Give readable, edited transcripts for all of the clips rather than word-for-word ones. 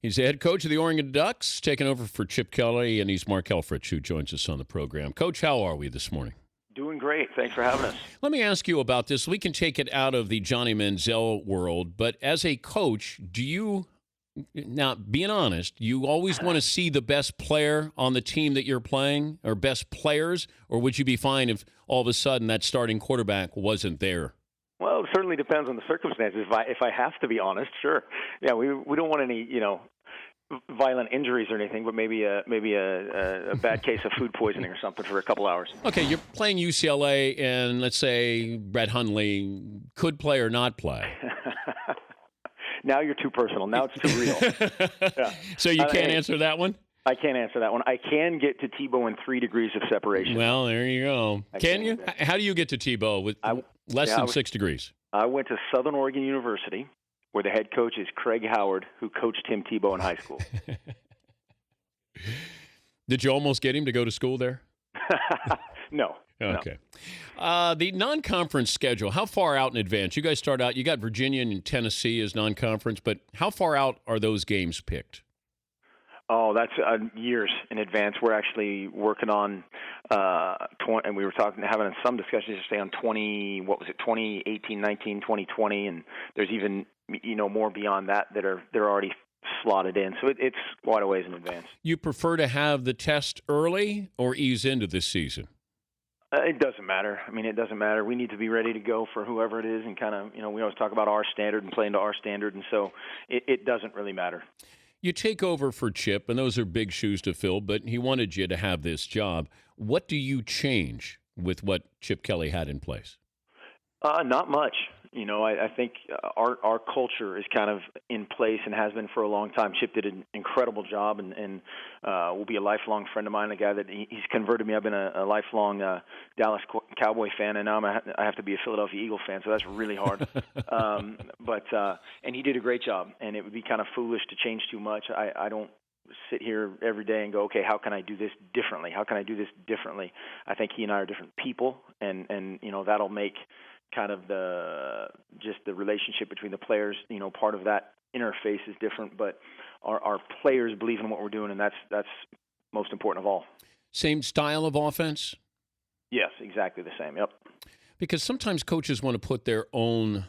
He's the head coach of the Oregon Ducks, taking over for Chip Kelly, and he's Mark Helfrich, who joins us on the program. Coach, how are we this morning? Doing great. Thanks for having us. Let me ask you about this. We can take it out of the Johnny Manziel world, but as a coach, do you, now being honest, you always want to see the best player on the team that you're playing, or best players, or would you be fine if all of a sudden that starting quarterback wasn't there? Well, it certainly depends on the circumstances. If I have to be honest, sure. Yeah, we don't want any violent injuries or anything, but maybe a bad case of food poisoning or something for a couple hours. Okay, you're playing UCLA, and let's say Brett Hundley could play or not play. Now you're too personal. Now it's too real. Yeah. So you can't answer that one? I can't answer that one. I can get to Tebow in 3 degrees of separation. Well, there you go. Can you? How do you get to Tebow with less than 6 degrees? I went to Southern Oregon University, where the head coach is Craig Howard, who coached Tim Tebow in high school. Did you almost get him to go to school there? No. Okay. No. The non-conference schedule, how far out in advance? You guys start out, you got Virginia and Tennessee as non-conference, but how far out are those games picked? Oh, that's years in advance. We're actually working on, and we were having some discussions yesterday on 2018, 19, 2020, and there's even more beyond that are already slotted in. So it's quite a ways in advance. You prefer to have the test early or ease into this season? It doesn't matter. I mean, it doesn't matter. We need to be ready to go for whoever it is, and kind of, we always talk about our standard and playing to our standard, and so it doesn't really matter. You take over for Chip, and those are big shoes to fill, but he wanted you to have this job. What do you change with what Chip Kelly had in place? Not much. I think our culture is kind of in place and has been for a long time. Chip did an incredible job and will be a lifelong friend of mine, a guy that he's converted me. I've been a lifelong Dallas Cowboy fan, and now I have to be a Philadelphia Eagle fan, so that's really hard. And he did a great job, and it would be kind of foolish to change too much. I don't sit here every day and go, okay, how can I do this differently? How can I do this differently? I think he and I are different people, and that'll make kind of the relationship between the players, part of that interface is different, but our players believe in what we're doing, and that's most important of all. Same style of offense? Yes, exactly the same. Yep. Because sometimes coaches want to put their own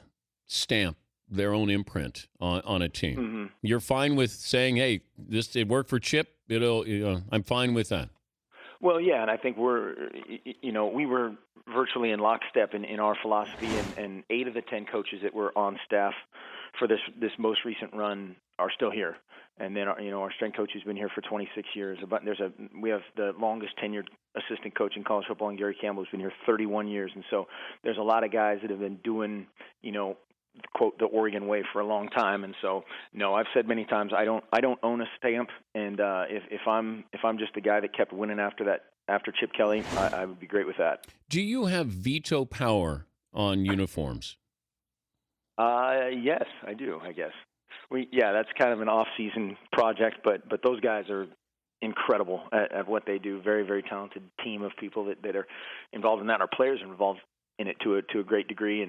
stamp, their own imprint on a team. Mm-hmm. You're fine with saying, hey, it worked for Chip, I'm fine with that. Well, yeah, and I think we were virtually in lockstep in our philosophy, and 8 of the 10 coaches that were on staff for this most recent run are still here. And then our strength coach has been here for 26 years. We have the longest tenured assistant coach in college football, and Gary Campbell has been here 31 years. And so there's a lot of guys that have been doing quote the Oregon way for a long time. And so no, I've said many times I don't own a stamp, and if I'm just the guy that kept winning after Chip Kelly, I would be great with that. Do you have veto power on uniforms? Yes, I do, I guess. That's kind of an off-season project, but those guys are incredible at what they do. Very, very talented team of people that are involved in that. Our players are involved in it to a great degree,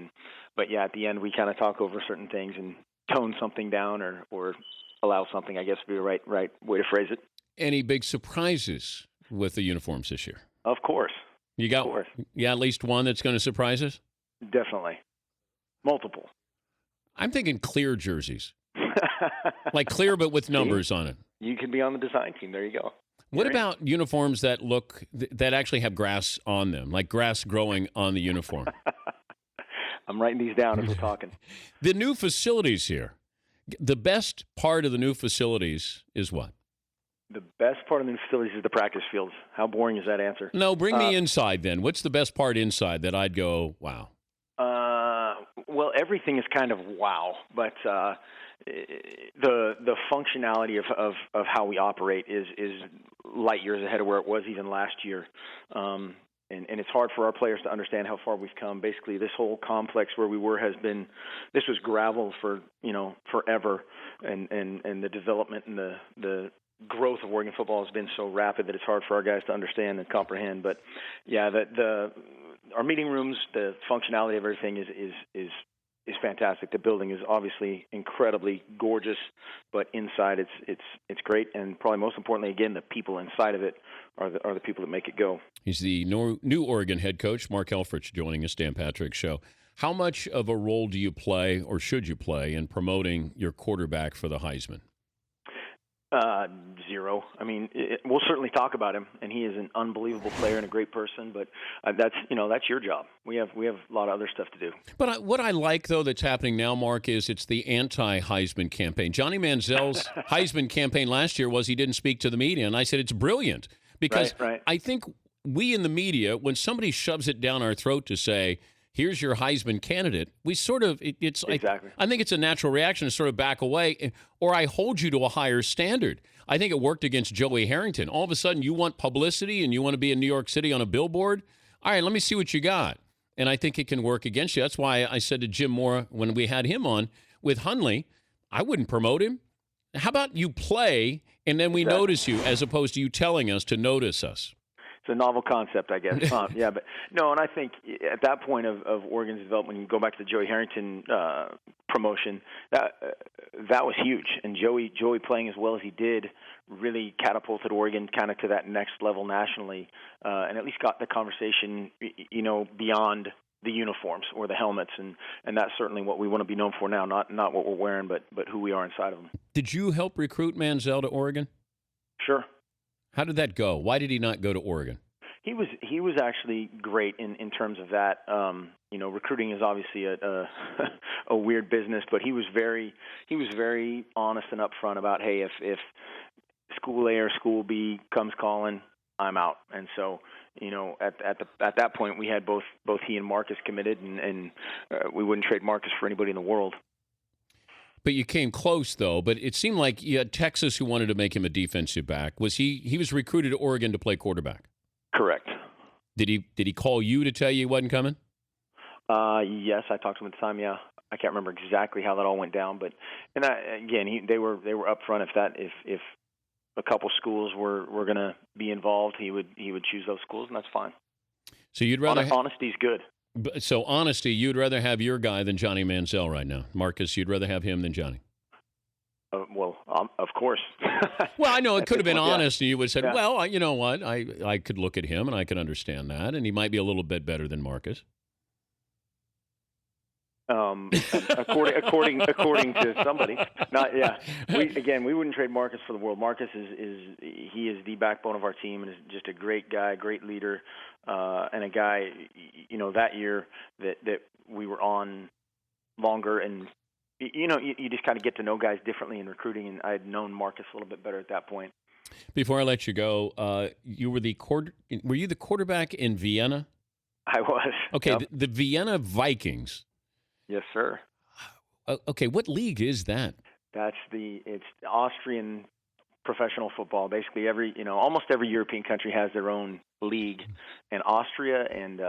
but at the end we kind of talk over certain things and tone something down or allow something, I guess would be the right way to phrase it. Any big surprises with the uniforms this year? Of course. You got at least one that's going to surprise us? Definitely. Multiple. I'm thinking clear jerseys. Like clear but with numbers on it. You could be on the design team. There you go. What about uniforms that that actually have grass on them, like grass growing on the uniform? I'm writing these down as we're talking. The new facilities here. The best part of the new facilities is what? The best part of the new facilities is the practice fields. How boring is that answer? No, bring me inside then. What's the best part inside that I'd go, wow? Well, everything is kind of wow, but the functionality of how we operate is light years ahead of where it was even last year. And it's hard for our players to understand how far we've come. Basically, this whole complex where we were this was gravel for forever, and the development and the growth of Oregon football has been so rapid that it's hard for our guys to understand and comprehend. But yeah, our meeting rooms, the functionality of everything is is fantastic. The building is obviously incredibly gorgeous, but inside it's great, and probably most importantly, again, the people inside of it are the people that make it go. He's the new Oregon head coach, Mark Helfrich, joining us, Dan Patrick Show. How much of a role do you play, or should you play, in promoting your quarterback for the Heisman? Zero. I mean, we'll certainly talk about him, and he is an unbelievable player and a great person. But that's your job. We have a lot of other stuff to do. But what I like, though, that's happening now, Mark, is it's the anti-Heisman campaign. Johnny Manziel's Heisman campaign last year was he didn't speak to the media, and I said it's brilliant because right. I think we in the media, when somebody shoves it down our throat to say, here's your Heisman candidate, we sort of, it's exactly. I think it's a natural reaction to sort of back away, or I hold you to a higher standard. I think it worked against Joey Harrington. All of a sudden, you want publicity and you want to be in New York City on a billboard. All right, let me see what you got. And I think it can work against you. That's why I said to Jim Moore when we had him on with Hundley, I wouldn't promote him. How about you play and then we notice you, as opposed to you telling us to notice us? It's a novel concept, I guess. Yeah, but no, and I think at that point of Oregon's development, when you go back to the Joey Harrington promotion, that was huge. And Joey playing as well as he did really catapulted Oregon kind of to that next level nationally, and at least got the conversation, beyond the uniforms or the helmets, and that's certainly what we want to be known for now. Not what we're wearing, but who we are inside of them. Did you help recruit Manziel to Oregon? Sure. How did that go? Why did he not go to Oregon? He was actually great in terms of that. Recruiting is obviously a weird business, but he was very honest and upfront about, hey, if school A or school B comes calling, I'm out. And so, at that point, we had both he and Marcus committed, and we wouldn't trade Marcus for anybody in the world. But you came close, though. But it seemed like you had Texas who wanted to make him a defensive back. Was he was recruited to Oregon to play quarterback? Correct. Did he call you to tell you he wasn't coming? Yes, I talked to him at the time. Yeah, I can't remember exactly how that all went down, but they were upfront if a couple schools were going to be involved, he would choose those schools, and that's fine. So you'd rather honesty's good. So honesty, you'd rather have your guy than Johnny Manziel right now. Marcus, you'd rather have him than Johnny. Of course. Well, I know it could have been honest, and you would have said, well, you know what, I could look at him, and I could understand that, and he might be a little bit better than Marcus. According to somebody, we wouldn't trade Marcus for the world. Marcus is the backbone of our team, and is just a great guy, great leader, and a guy, that year that we were on longer, and you just kind of get to know guys differently in recruiting, and I had known Marcus a little bit better at that point. Before I let you go, you were were you the quarterback in Vienna? I was. Okay, yep. the Vienna Vikings. Yes, sir. Okay, what league is that? It's Austrian professional football. Basically, almost every European country has their own league, and Austria and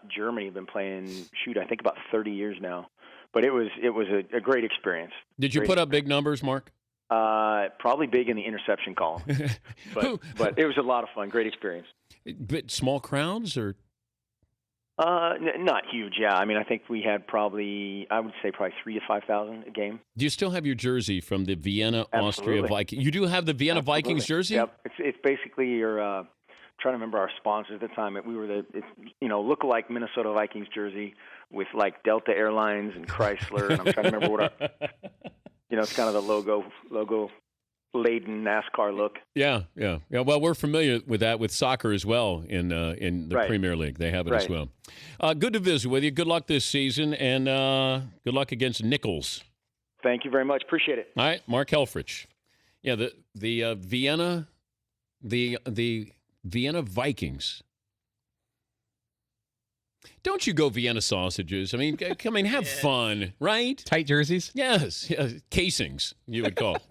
Germany have been playing. I think about 30 years now. But it was a great experience. Did you put up big numbers, Mark? Probably big in the interception column, but it was a lot of fun. Great experience. But small crowds or? Not huge, yeah. I mean, I think we had probably 3,000 to 5,000 a game. Do you still have your jersey from the Vienna, Austria Vikings? You do have the Vienna Vikings jersey? Yep. It's basically your. Trying to remember our sponsors at the time. We were look-alike Minnesota Vikings jersey with like Delta Airlines and Chrysler, and I'm trying to remember what our. It's kind of the logo. Laden NASCAR look. Yeah. Well, we're familiar with that with soccer as well in the Premier League. They have it as well. Good to visit with you. Good luck this season, and good luck against Nichols. Thank you very much. Appreciate it. All right, Mark Helfrich. Yeah, the Vienna Vikings. Don't you go Vienna sausages? I mean, have fun, right? Tight jerseys? Yes, casings, you would call it.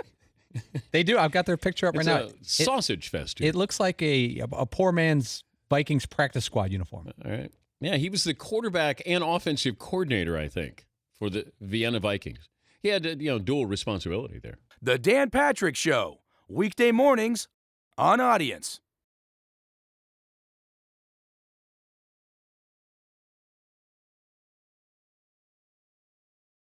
They do. I've got their picture up right now. Sausage fest. It looks like a poor man's Vikings practice squad uniform. All right. Yeah, he was the quarterback and offensive coordinator, I think, for the Vienna Vikings. He had dual responsibility there. The Dan Patrick Show, weekday mornings on Audience.